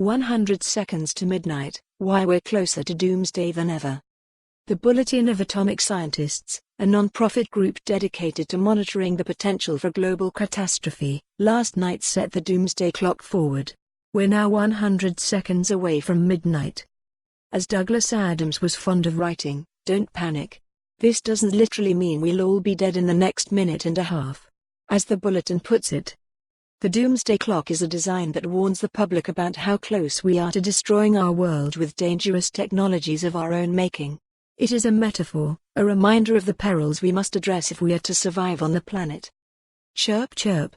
100 seconds to midnight, why we're closer to doomsday than ever. The Bulletin of Atomic Scientists, a non-profit group dedicated to monitoring the potential for global catastrophe, last night set the doomsday clock forward. We're now 100 seconds away from midnight. As Douglas Adams was fond of writing, don't panic. This doesn't literally mean we'll all be dead in the next minute and a half. As the bulletin puts it, the doomsday clock is a design that warns the public about how close we are to destroying our world with dangerous technologies of our own making. It is a metaphor, a reminder of the perils we must address if we are to survive on the planet. Chirp chirp.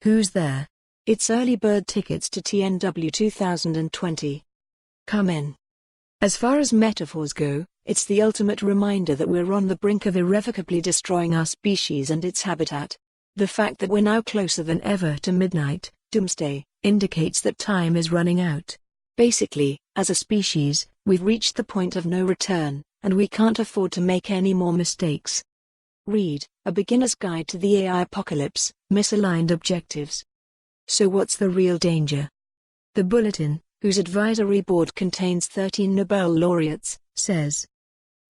Who's there? It's early bird tickets to TNW 2020. Come in. As far as metaphors go, it's the ultimate reminder that we're on the brink of irrevocably destroying our species and its habitat. The fact that we're now closer than ever to midnight, doomsday, indicates that time is running out. Basically, as a species, we've reached the point of no return, and we can't afford to make any more mistakes. Read, A Beginner's Guide to the AI Apocalypse, Misaligned Objectives. So what's the real danger? The Bulletin, whose advisory board contains 13 Nobel laureates, says,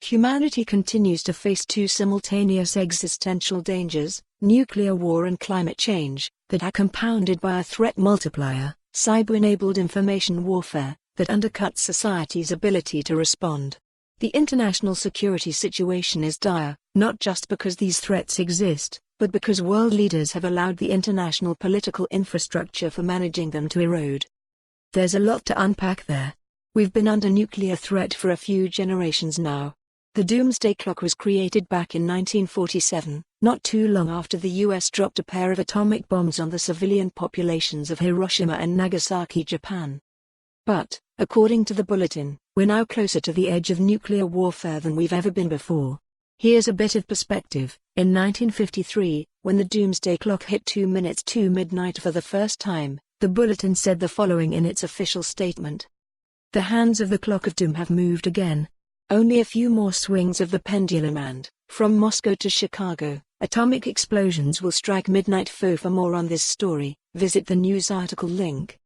humanity continues to face two simultaneous existential dangers, nuclear war and climate change, that are compounded by a threat multiplier, cyber-enabled information warfare, that undercuts society's ability to respond. The international security situation is dire, not just because these threats exist, but because world leaders have allowed the international political infrastructure for managing them to erode. There's a lot to unpack there. We've been under nuclear threat for a few generations now. The doomsday clock was created back in 1947, not too long after the US dropped a pair of atomic bombs on the civilian populations of Hiroshima and Nagasaki, Japan. But, according to the Bulletin, we're now closer to the edge of nuclear warfare than we've ever been before. Here's a bit of perspective. In 1953, when the doomsday clock hit 2 minutes to midnight for the first time, the Bulletin said the following in its official statement. The hands of the clock of doom have moved again. Only a few more swings of the pendulum and, from Moscow to Chicago, atomic explosions will strike midnight. For more on this story, visit the news article link.